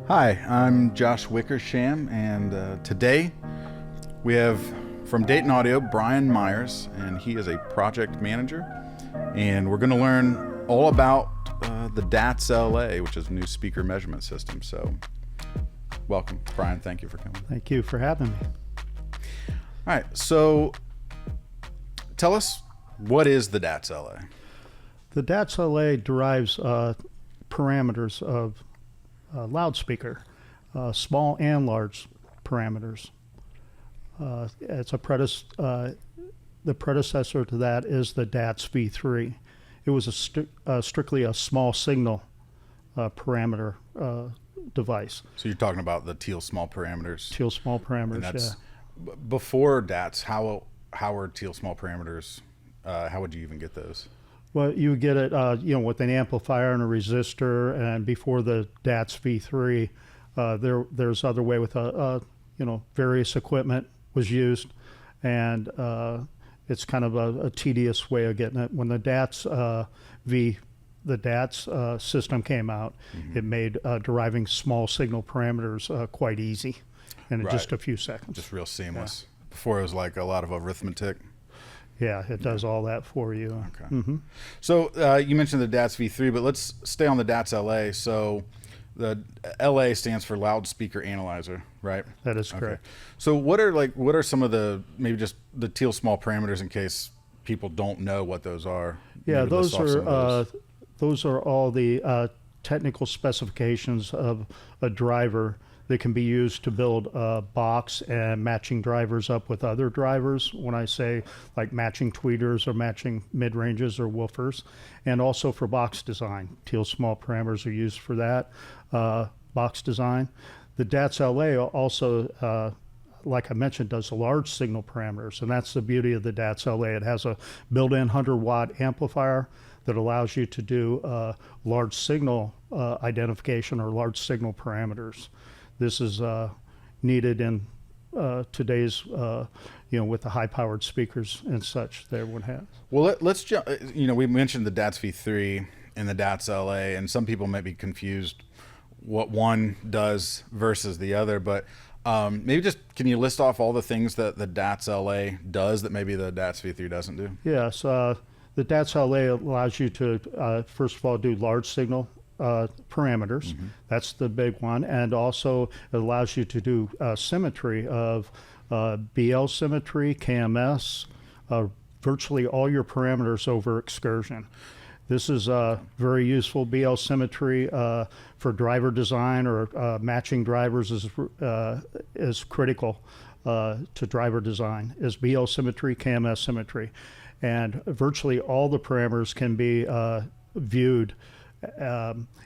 Hi, I'm Josh Wickersham, and today we have from Dayton Audio Brian Myers, and he is a project manager, and we're going to learn all about the DATS LA, which is a new speaker measurement system. So welcome, Brian. Thank you for coming. Thank you for having me. All right, so tell us, what is the DATS LA? The DATS LA derives parameters of loudspeaker, small and large parameters. It's the predecessor to that is the DATS V3. It was strictly a small signal parameter device. So you're talking about the teal small parameters. Teal small parameters, yeah. Before DATS, how were teal small parameters? How would you even get those? Well, you would get it, with an amplifier and a resistor, and before the DATS V3, there's other way with various equipment was used, and it's kind of a tedious way of getting it. When the DATS system came out, it made deriving small signal parameters quite easy, in just a few seconds. Just real seamless. Yeah. Before it was like a lot of arithmetic. Yeah, it does all that for you. Okay. So you mentioned the DATS V3, but let's stay on the DATS LA. So the LA stands for loudspeaker analyzer, right? That is correct. Okay. So what are some of the, maybe just the teal small parameters in case people don't know what those are? Yeah, those are all the technical specifications of a driver that can be used to build a box and matching drivers up with other drivers. When I say like matching tweeters or matching mid-ranges or woofers, and also for box design. Teal small parameters are used for that, box design. The DATS LA also, like I mentioned, does large signal parameters, and that's the beauty of the DATS LA. It has a built-in 100-watt amplifier that allows you to do large signal identification or large signal parameters. This is needed in today's, with the high-powered speakers and such that everyone has. Well, let's jump. We mentioned the DATS V3 and the DATS LA, and some people might be confused what one does versus the other. But maybe just can you list off all the things that the DATS LA does that maybe the DATS V3 doesn't do? Yes, the DATS LA allows you to first of all do large signal parameters. That's the big one, and also it allows you to do symmetry of BL symmetry, KMS, virtually all your parameters over excursion. This is very useful. BL symmetry for driver design or matching drivers is critical to driver design, is BL symmetry, KMS symmetry, and virtually all the parameters can be viewed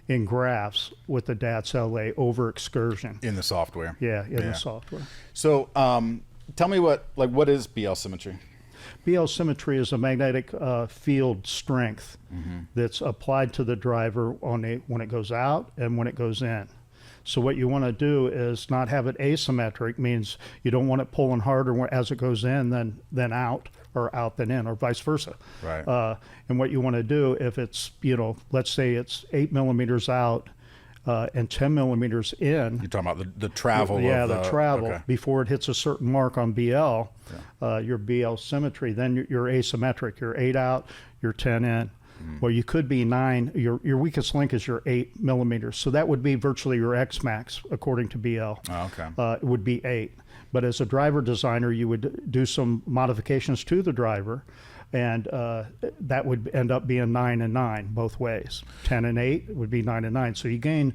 in graphs with the DATS LA over excursion. In the software. Yeah, in the software. So tell me what is BL symmetry? BL symmetry is a magnetic field strength that's applied to the driver when it goes out and when it goes in. So what you want to do is not have it asymmetric, means you don't want it pulling harder as it goes in than out, or out then in, or vice versa. Right. And what you want to do, if it's, let's say it's 8 millimeters out and 10 millimeters in. You're talking about the travel. Yeah, the travel before it hits a certain mark on BL, your BL symmetry. Then you're asymmetric. You're 8 out, you're 10 in. Well, you could be 9. Your weakest link is your 8 millimeters. So that would be virtually your X max according to BL. Oh, okay. It would be 8. But as a driver designer, you would do some modifications to the driver, and that would end up being 9 and 9 both ways. 10 and 8 would be 9 and 9. So you gain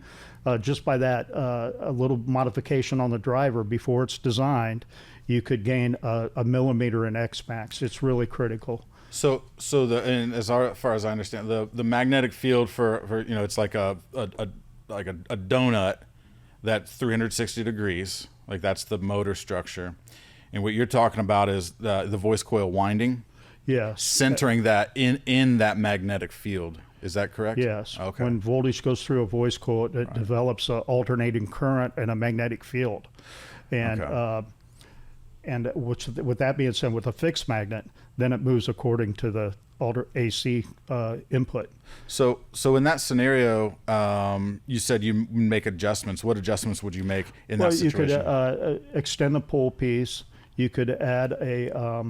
just by that a little modification on the driver before it's designed, you could gain a millimeter in X max. It's really critical. So and as far as I understand, the magnetic field for it's like a donut that's 360 degrees. Like that's the motor structure, and what you're talking about is the voice coil winding. Yes. Centering that in that magnetic field. Is that correct? Yes. Okay. When voltage goes through a voice coil, it develops an alternating current and a magnetic field, and and which, with that being said, with a fixed magnet, then it moves according to the AC input. So in that scenario, you said you make adjustments. What adjustments would you make in that situation? You could extend the pull piece. You could add a.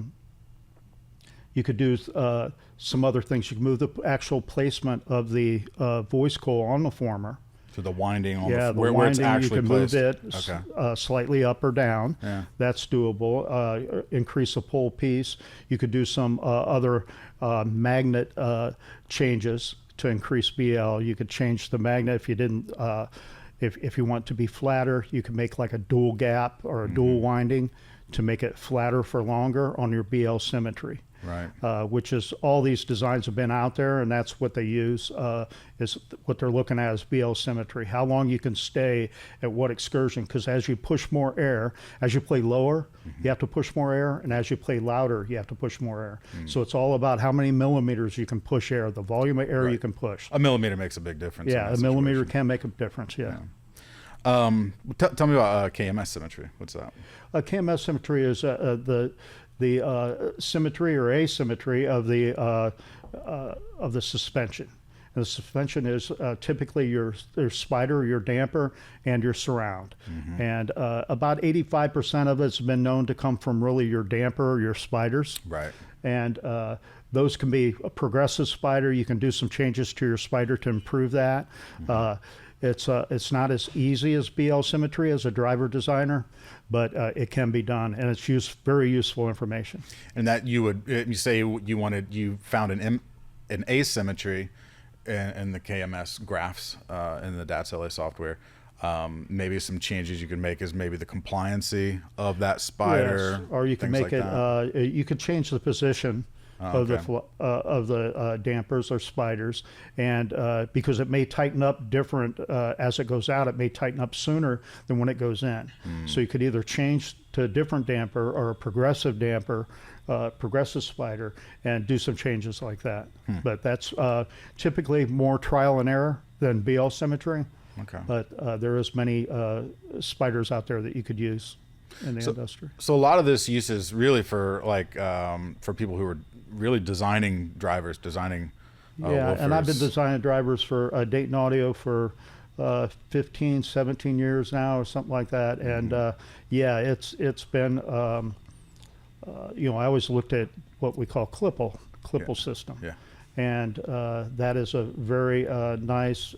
You could do some other things. You can move the actual placement of the voice coil on the former. So the winding on the where winding, it's actually you can placed. move it Okay. Slightly up or down. Yeah. That's doable. Increase the pull piece. You could do some other magnet changes to increase BL. You could change the magnet if you didn't. If you want to be flatter, you can make like a dual gap or a dual winding to make it flatter for longer on your BL symmetry. Right. Which is, all these designs have been out there, and that's what they use, is what they're looking at is BL symmetry. How long you can stay at what excursion, because as you push more air, as you play lower, you have to push more air, and as you play louder, you have to push more air. So it's all about how many millimeters you can push air, the volume of air you can push. A millimeter makes a big difference. Yeah, a millimeter can make a difference, yeah. Tell me about KMS symmetry. What's that? KMS symmetry is the symmetry or asymmetry of the suspension. And the suspension is typically your spider, your damper, and your surround. And about 85% of it's been known to come from really your damper or your spiders. Right. And those can be a progressive spider. You can do some changes to your spider to improve that. It's not as easy as BL symmetry as a driver designer, but it can be done, and it's very useful information. And that you say you found an asymmetry in the KMS graphs in the DATS LA software. Maybe some changes you could make is maybe the compliancy of that spider. Yes. Or you can make like it. You could change the position of the dampers or spiders, and because it may tighten up different as it goes out, it may tighten up sooner than when it goes in. So you could either change to a different damper or a progressive damper, progressive spider, and do some changes like that. But that's typically more trial and error than BL symmetry. Okay. But there is many spiders out there that you could use in the industry. So a lot of this use is really for for people who are really designing drivers, designing woofers. And I've been designing drivers for Dayton Audio for 15, 17 years now, or something like that. And it's been I always looked at what we call Clipple system. Yeah. And that is a very nice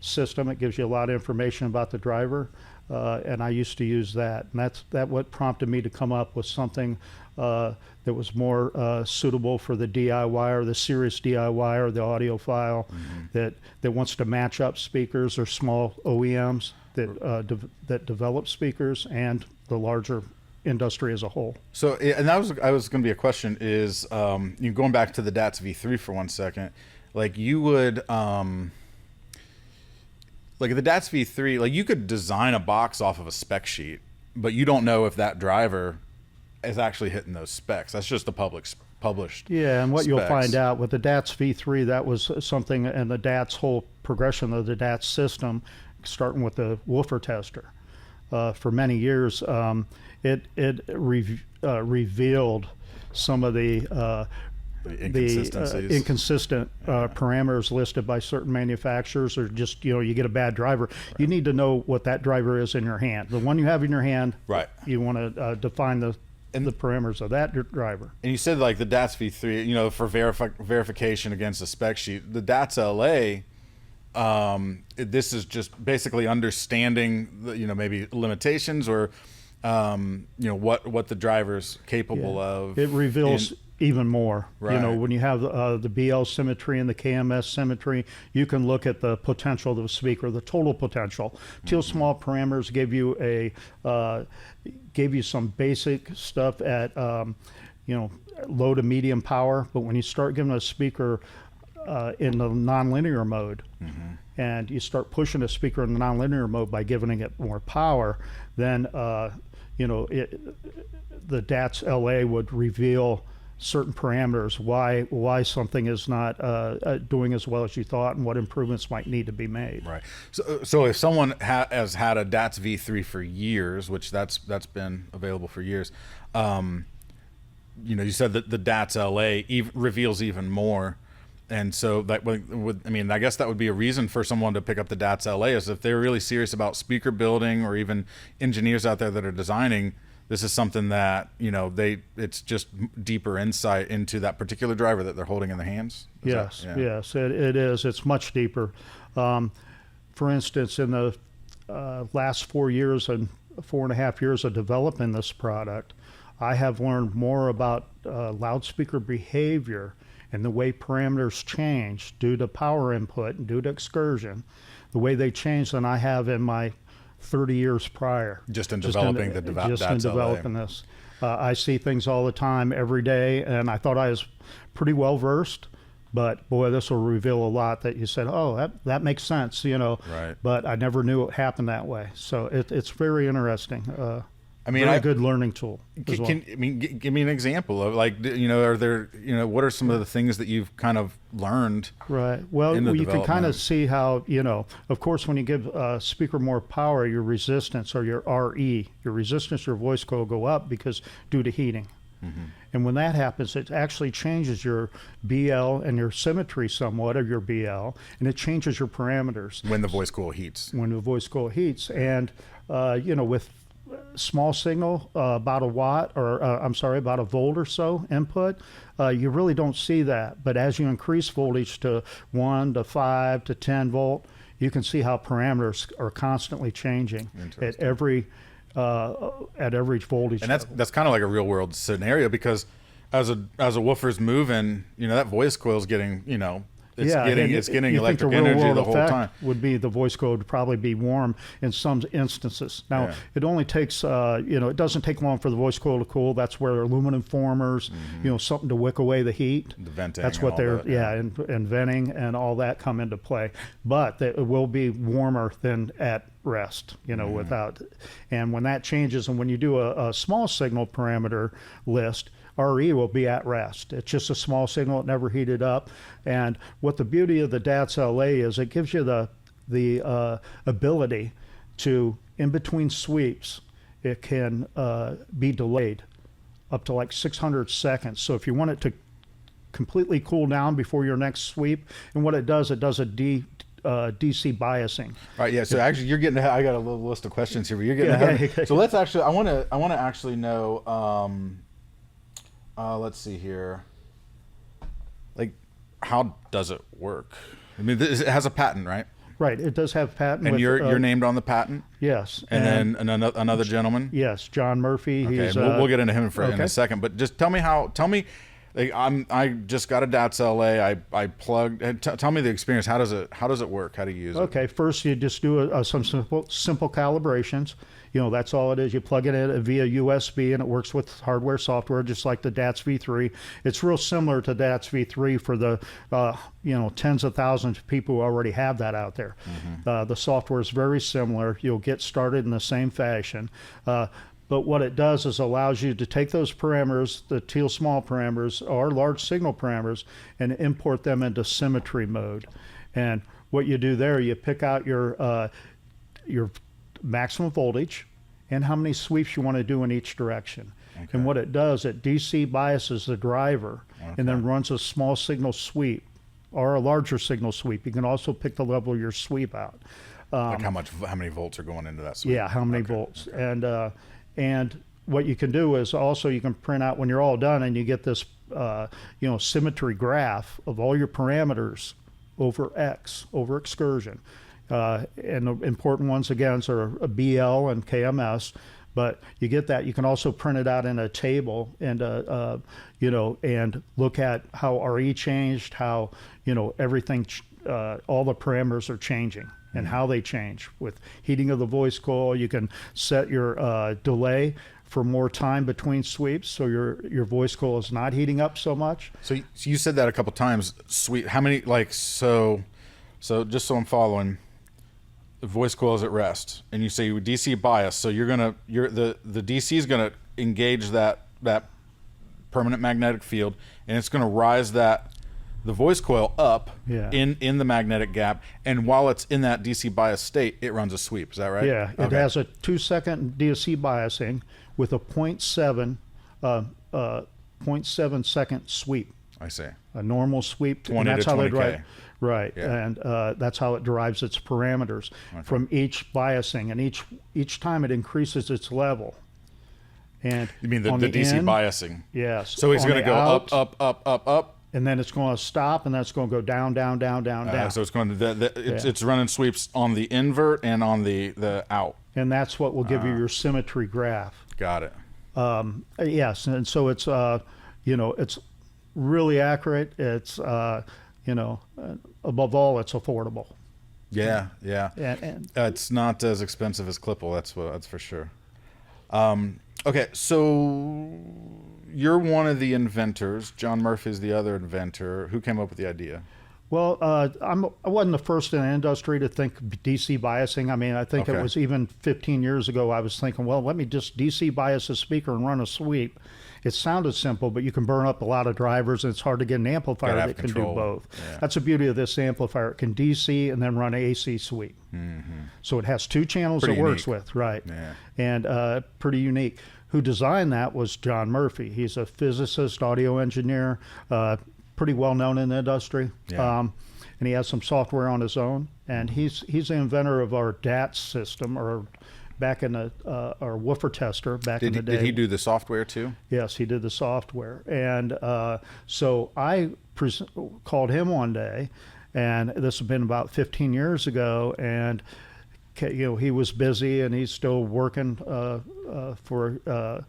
system. It gives you a lot of information about the driver. And I used to use that, and that's what prompted me to come up with something that was more suitable for the DIY or the serious DIY or the audiophile that wants to match up speakers or small OEMs that develop speakers and the larger industry as a whole. So, and that was going to be a question is going back to the DATS V3 for 1 second, like you would. Like the DATS V3, like you could design a box off of a spec sheet, but you don't know if that driver is actually hitting those specs. That's just the published. Yeah, and what specs. You'll find out with the DATS V3, that was something, and the DATS whole progression of the DATS system, starting with the woofer tester. For many years, it revealed some of the inconsistent parameters listed by certain manufacturers, or just you get a bad driver. Right. You need to know what that driver is in your hand. The one you have in your hand, right? You want to define the parameters of that driver. And you said like the DATS V3, for verification against the spec sheet. The DATS LA, this is just basically understanding the, maybe limitations or what the driver's capable of. It reveals even more. Right. When you have the BL symmetry and the KMS symmetry, you can look at the potential of the speaker, the total potential. Teal small parameters gave you some basic stuff at low to medium power, but when you start giving a speaker in the nonlinear mode, and you start pushing a speaker in the nonlinear mode by giving it more power, then the DATS LA would reveal certain parameters, why something is not doing as well as you thought, and what improvements might need to be made. Right. So if someone has had a DATS V3 for years, which that's been available for years, you said that the DATS LA reveals even more. And so that would, I mean, I guess that would be a reason for someone to pick up the DATS LA, is if they're really serious about speaker building, or even engineers out there that are designing. This is something that, it's just deeper insight into that particular driver that they're holding in the hands. Yes, it is. It's much deeper. For instance, in the last 4 years and 4.5 years of developing this product, I have learned more about loudspeaker behavior and the way parameters change due to power input and due to excursion, the way they change, than I have in my 30 years prior. Just in developing this. I see things all the time, every day, and I thought I was pretty well versed, but boy, this will reveal a lot that you said, oh, that makes sense, Right. But I never knew it happened that way. So it's very interesting. Very good learning tool. Give me an example of, like, are there, what are some of the things that you've kind of learned? Right. Well, you can kind of see how, of course, when you give a speaker more power, your resistance, or your RE, your resistance, your voice coil go up because due to heating. Mm-hmm. And when that happens, it actually changes your BL and your symmetry somewhat of your BL, and it changes your parameters. When the voice coil heats. And, with small signal, about a watt, or about a volt or so input, you really don't see that. But as you increase voltage to 1 to 5 to 10 volt, you can see how parameters are constantly changing at every voltage. And that's kind of like a real world scenario, because as a woofer's moving, that voice coil's getting, it's getting electric energy the whole time. Would be the voice coil would probably be warm in some instances. Now, it only takes, it doesn't take long for the voice coil to cool. That's where aluminum formers, something to wick away the heat. The venting. That's what and venting and all that come into play. But it will be warmer than at rest, without. And when that changes, and when you do a small signal parameter list, RE will be at rest. It's just a small signal, it never heated up. And what the beauty of the DATS LA is, it gives you the ability to, in between sweeps, it can be delayed up to like 600 seconds. So if you want it to completely cool down before your next sweep, and what it does a DC biasing. Right. Yeah. So actually, you're getting. I got a little list of questions here, but you're getting ahead. So let's actually. I want to actually know. Let's see here. Like, how does it work? I mean, it has a patent, right? Right. It does have patent. And you're named on the patent? Yes. And then another gentleman? Yes, John Murphy. Okay. We'll get into him in a second. But just tell me, like, I just got a DATS LA. I plugged. Tell me the experience. How does it work? How do you use it? Okay. First, you just do some simple calibrations. That's all it is. You plug it in via USB, and it works with hardware, software, just like the DATS V3. It's real similar to DATS V3 for the tens of thousands of people who already have that out there. Mm-hmm. The software is very similar. You'll get started in the same fashion. But what it does is allows you to take those parameters, the teal small parameters or large signal parameters, and import them into symmetry mode. And what you do there, you pick out your maximum voltage and how many sweeps you want to do in each direction. Okay. And what it does, it DC biases the driver and then runs a small signal sweep or a larger signal sweep. You can also pick the level of your sweep out. Like how many volts are going into that sweep? Yeah, how many volts. Okay. And what you can do is also you can print out when you're all done, and you get this symmetry graph of all your parameters over X, over excursion. And the important ones again are BL and KMS, but you get that. You can also print it out in a table and and look at how RE changed, how everything, all the parameters are changing and how they change with heating of the voice coil. You can set your delay for more time between sweeps, so your voice coil is not heating up so much. So you said that a couple times. Sweep. How many? Like so just so I'm following. The voice coil is at rest, and you say DC bias. So the DC is gonna engage that permanent magnetic field, and it's going to rise the voice coil up in the magnetic gap, and while it's in that DC bias state, it runs a sweep. Is that right? Yeah, it has a 2-second DC biasing with a 0.7 second sweep. I see. A normal sweep. 20 to 20K. Right, Yeah. and that's how it derives its parameters from each biasing, and each time it increases its level. And You mean the on DC end, biasing? Yes. So he's On going to the go out, up. and then it's going to stop, and that's going to go down. So it's going to it's running sweeps on the invert and on the out. And that's what will give you your symmetry graph. Got it. Yes, and so it's it's really accurate. It's above all, it's affordable. Yeah. And It's not as expensive as Klippel. That's for sure. Okay, so you're one of the inventors. John Murphy's the other inventor. Who came up with the idea? Well, I wasn't the first in the industry to think DC biasing. I mean, I think it was even 15 years ago I was thinking, well, let me just DC bias a speaker and run a sweep. It sounded simple, but you can burn up a lot of drivers, and it's hard to get an amplifier that can do both. Yeah. That's the beauty of this amplifier. It can DC and then run AC sweep. So it has two channels it works with, right? Yeah. And pretty unique. Who designed that was John Murphy. He's a physicist, audio engineer, pretty well known in the industry. Yeah. And he has some software on his own. And he's the inventor of our DATS system, or back in the our woofer tester back in the day. Did he do the software too? Yes, he did the software. And so I called him one day, and this has been about 15 years ago, and he was busy, and he's still working for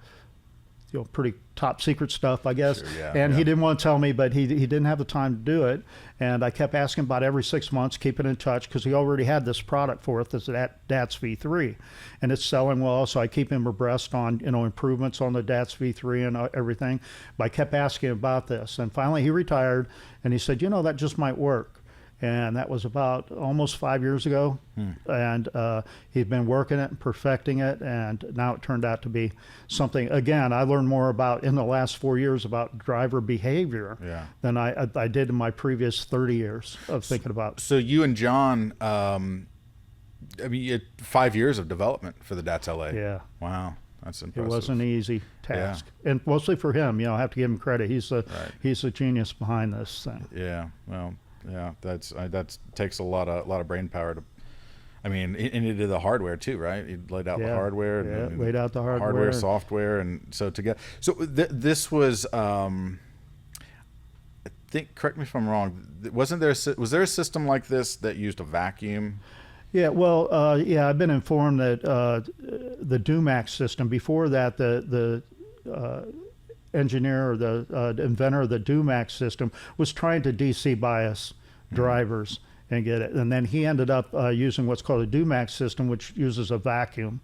pretty top secret stuff, I guess. Sure, yeah, and he didn't want to tell me, but he didn't have the time to do it. And I kept asking about every 6 months, keeping in touch, because he already had this product for us, this DATS V3, and it's selling well. So I keep him abreast on improvements on the DATS V3 and everything. But I kept asking about this, and finally he retired, and he said, that just might work. And that was about almost 5 years ago. And he'd been working it and perfecting it, and now it turned out to be something, again, I learned more about in the last 4 years about driver behavior than I did in my previous 30 years of thinking about. So you and John, you had 5 years of development for the DATS LA. Yeah. Wow. That's impressive. It wasn't an easy task. And mostly for him, I have to give him credit. He's a genius behind this thing. Yeah. Well, yeah, that takes a lot of brain power to. I mean, and he did the hardware too, right? He laid out the hardware. And laid out the hardware, software, and so together. So this was, I think. Correct me if I'm wrong. Was there a system like this that used a vacuum? Yeah, well, I've been informed that the DUMAX system, before that, the engineer or the inventor of the DUMAX system was trying to DC bias drivers and get it. And then he ended up using what's called a DUMAX system, which uses a vacuum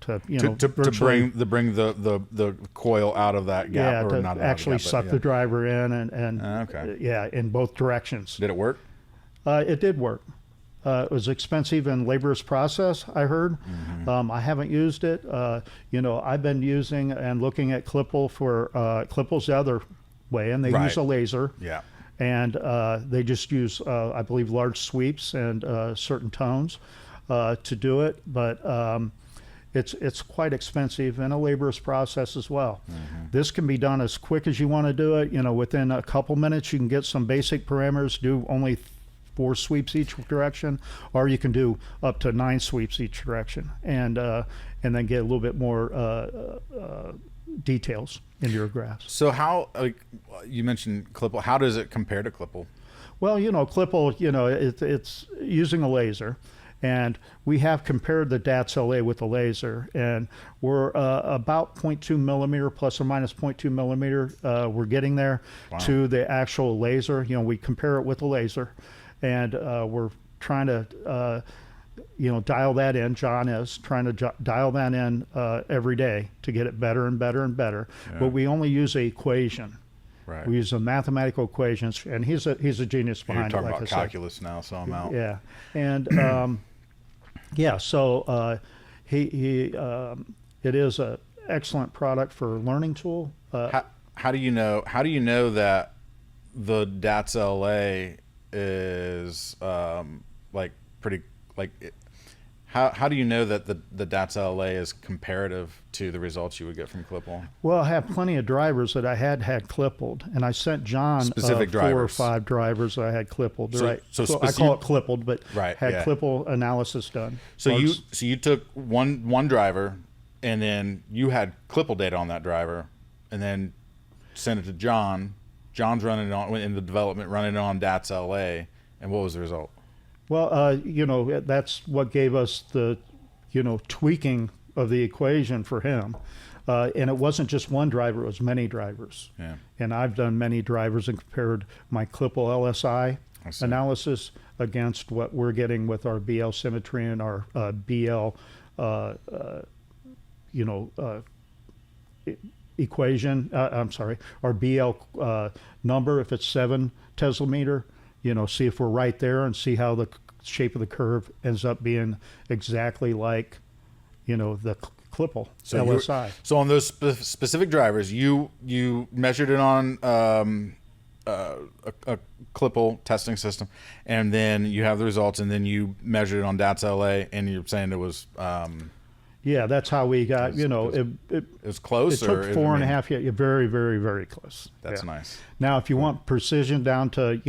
to bring the coil out of that gap, to not actually suck the driver in and in both directions. Did it work? It did work. It was expensive and laborious process, I heard. I haven't used it. I've been using and looking at Klippel for Klippel's the other way, and they use a laser. Yeah. And they just use, I believe, large sweeps and certain tones to do it. But it's quite expensive and a laborious process as well. This can be done as quick as you want to do it. Within a couple minutes, you can get some basic parameters, do only 4 sweeps each direction, or you can do up to 9 sweeps each direction, and then get a little bit more details into your graphs. So how, you mentioned Klippel, how does it compare to Klippel? Well, Klippel, it's using a laser, and we have compared the DATS LA with the laser, and we're about 0.2 millimeter, plus or minus 0.2 millimeter. We're getting there to the actual laser. We compare it with the laser. And we're trying to, dial that in. John is trying to dial that in every day to get it better and better and better. Yeah. But we only use an equation. Right. We use a mathematical equations, and he's a genius behind it. You're talking about calculus now, so I'm out. Yeah, and so it is an excellent product for learning tool. how do you know that the DATS LA is like pretty like it, how do you know that the DATS LA is comparative to the results you would get from Klippel? Well, I have plenty of drivers that I had Klippeled, and I sent John Specific 4 or drivers. 5 drivers that I had Klippeled. Right. So I call it Klippeled, but right, had yeah. Klippel analysis done. So you took one driver, and then you had Klippel data on that driver, and then sent it to John. John's running it on in the development, running it on DATS LA, and what was the result? Well, that's what gave us the, tweaking of the equation for him. And it wasn't just one driver, it was many drivers. Yeah. And I've done many drivers and compared my Klippel LSI analysis against what we're getting with our BL symmetry and our BL, equation. I'm sorry, our BL number, if it's 7 Tesla meter, see if we're right there and see how the shape of the curve ends up being exactly like, the Klippel LSI. So on those specific drivers, you measured it on a Klippel testing system, and then you have the results, and then you measured it on DATS LA, and you're saying it was. Yeah, that's how we got. It was close. It took 4.5 years. Very, very, very close. That's nice. Now, if you want precision down to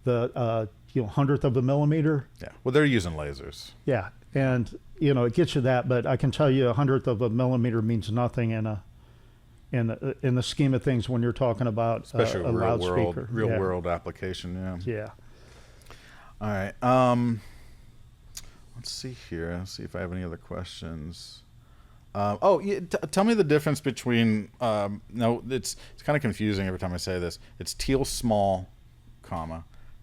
the hundredth of a millimeter. Yeah. Well, they're using lasers. Yeah, and it gets you that, but I can tell you a hundredth of a millimeter means nothing in the scheme of things when you're talking about especially a loudspeaker. Real world application. Yeah. Yeah. All right. Let's see here. Let's see if I have any other questions. Tell me the difference between. No, it's kind of confusing every time I say this. It's teal small,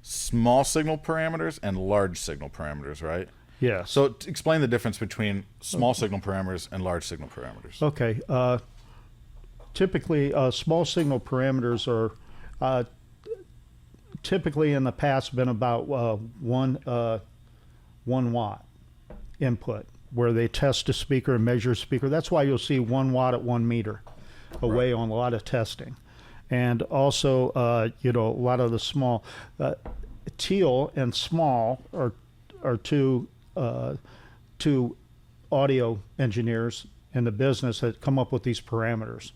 small signal parameters and large signal parameters, right? Yeah. So explain the difference between small signal parameters and large signal parameters. Okay. Typically, small signal parameters are typically in the past been about 1 watt input, where they test a speaker and measure a speaker. That's why you'll see 1 watt at 1 meter away on a lot of testing. And also, a lot of the small, teal and small are two audio engineers in the business that come up with these parameters.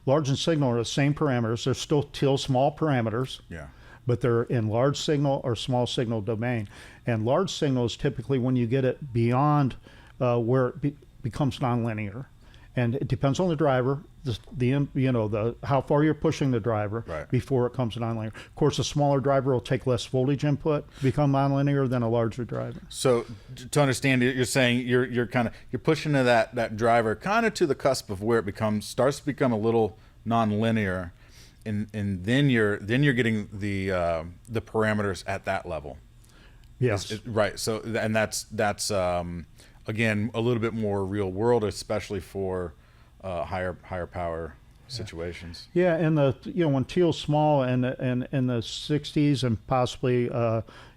Large and signal are the same parameters. They're still teal small parameters. Yeah. But they're in large signal or small signal domain. And large signal is typically when you get it beyond where it becomes nonlinear. And it depends on the driver, how far you're pushing the driver before it comes nonlinear. Of course, a smaller driver will take less voltage input, become nonlinear than a larger driver. So to understand it, you're saying you're pushing to that driver kind of to the cusp of where it starts to become a little nonlinear. And then you're getting the parameters at that level. Yes. Right. So and that's again a little bit more real world, especially for higher power situations. Yeah, and when teal's small in the 60s and possibly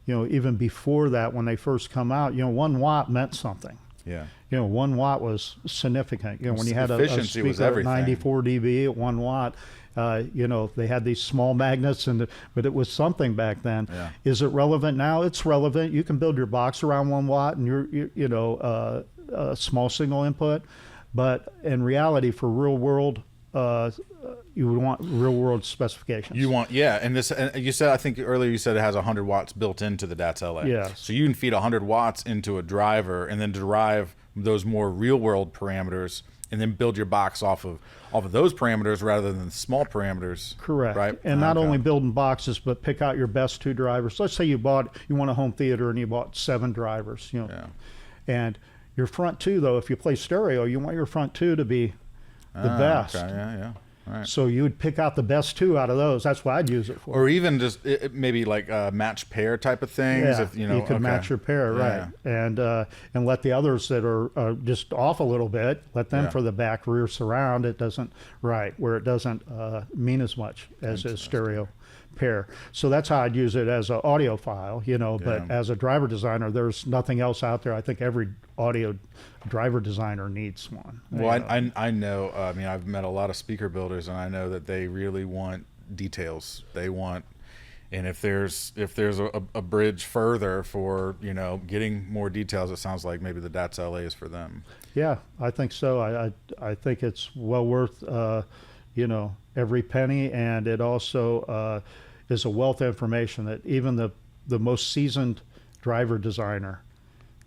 even before that when they first come out, 1 watt meant something. Yeah. 1 watt was significant. When you had a speaker at 94 dB at 1 watt. They had these small magnets, but it was something back then. Yeah. Is it relevant now? It's relevant. You can build your box around 1 watt and your small signal input, but in reality, for real world, you would want real world specifications. You want, yeah, and you said, I think earlier you said it has 100 watts built into the DATS LA. Yes. So you can feed 100 watts into a driver and then derive those more real world parameters, and then build your box off of those parameters rather than the small parameters. Correct. Right. And not only building boxes, but pick out your best 2 drivers. Let's say you want a home theater and you bought 7 drivers. Yeah. And your front 2, though, if you play stereo, you want your front 2 to be the best. Okay. Yeah. Right. So you would pick out the best 2 out of those. That's what I'd use it for. Or even just maybe like match pair type of things. Yeah, if, you could match your pair, right? And let the others that are just off a little bit, let them for the back, rear, surround. It doesn't where it doesn't mean as much as a stereo pair. So that's how I'd use it as an audio file, you know, but as a driver designer, there's nothing else out there. I think every audio driver designer needs one. Well, I know, I mean, I've met a lot of speaker builders, and I know that they really want details. They want, and if there's a bridge further for, you know, getting more details, it sounds like maybe the DATS LA is for them. Yeah, I think so. I think it's well worth, you know, every penny, and it also is a wealth of information that even the most seasoned driver designer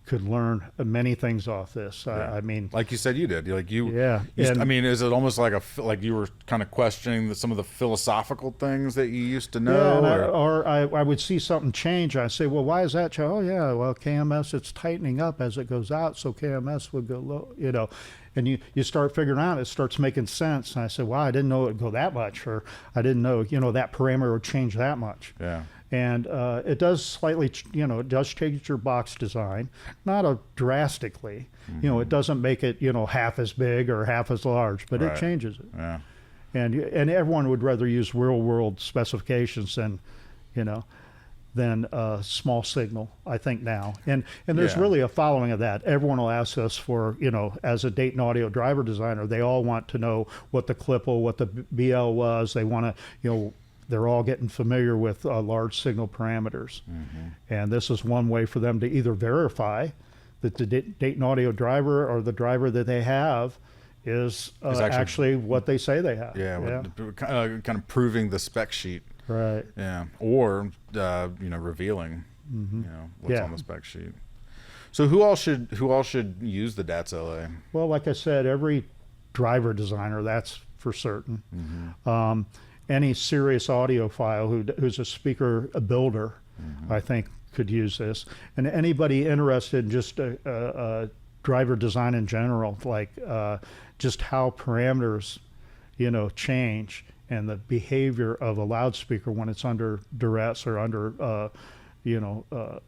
could learn many things off this. I mean, like you said, you did. Yeah. I mean, is it almost like like you were kind of questioning some of the philosophical things that you used to know? Yeah, I would see something change. I say, well, why is that? Oh, yeah, well, KMS, it's tightening up as it goes out, so KMS would go low, you know. And you start figuring out, it starts making sense. And I said, wow, I didn't know it would go that much, or I didn't know, you know, that parameter would change that much. Yeah. And it does slightly, you know, it does change your box design, not drastically. You know, it doesn't make it, you know, half as big or half as large, but it changes it. Yeah. And everyone would rather use real world specifications than, you know, than small signal, I think now. And there's really a following of that. Everyone will ask us for, you know, as a Dayton Audio driver designer, they all want to know what the clipple, what the BL was. They want to, you know, they're all getting familiar with large signal parameters. And this is one way for them to either verify that the Dayton Audio driver or the driver that they have is actually what they say they have. Yeah, kind of proving the spec sheet. Right. Yeah, or you know, revealing you know what's on the spec sheet. So who all should use the DATS LA? Well, like I said, every driver designer, that's for certain. Any serious audiophile who's a speaker builder, I think, could use this. And anybody interested in just driver design in general, like just how parameters, you know, change, and the behavior of a loudspeaker when it's under duress or under, you know,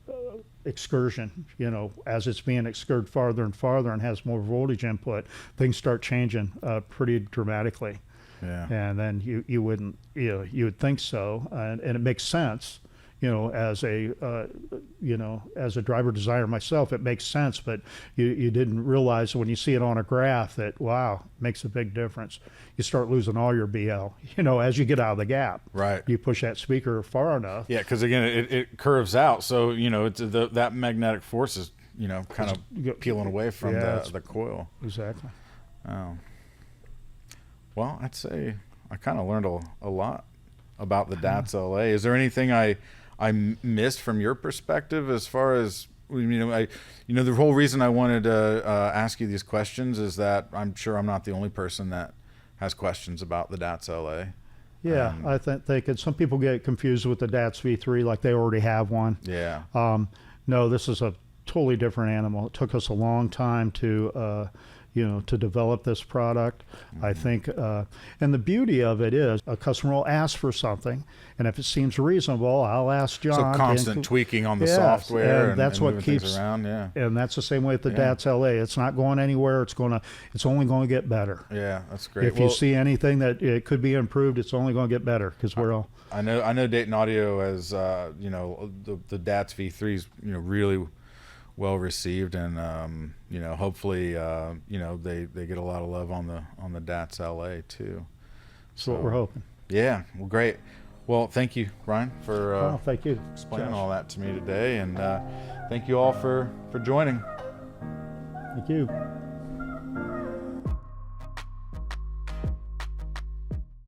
excursion, you know, as it's being excurred farther and farther and has more voltage input, things start changing pretty dramatically. Yeah. And then you wouldn't, you know, you would think so, and it makes sense, you know, as a you know, as a driver designer myself, it makes sense, but you didn't realize when you see it on a graph that, wow, it makes a big difference. You start losing all your BL, you know, as you get out of the gap. Right. You push that speaker far enough. Yeah, because again, it curves out, so you know, it's that magnetic force is, you know, kind of peeling away from the coil. Exactly. Oh. Well, I'd say I kind of learned a lot about the DATS LA. Is there anything I missed from your perspective as far as, you know, the whole reason I wanted to ask you these questions is that I'm sure I'm not the only person that has questions about the DATS LA. Yeah, I think some people get confused with the DATS V3 like they already have one. Yeah. No, this is a totally different animal. It took us a long time to you know, to develop this product. I think, and the beauty of it is a customer will ask for something, and if it seems reasonable, I'll ask John. So constant tweaking on the software, and that's what keeps around. Yeah, and that's the same way with the DATS LA. It's not going anywhere. It's only going to get better. Yeah, that's great. If you see anything that it could be improved, it's only going to get better because we're all. I know Dayton Audio as you know, the DATS V3s, you know, really well received, and you know, hopefully you know, they get a lot of love on the DATS LA too. That's what we're hoping. Yeah, well, great. Well, thank you, Ryan, for thank you, explaining all that to me today, and thank you all for joining. Thank you.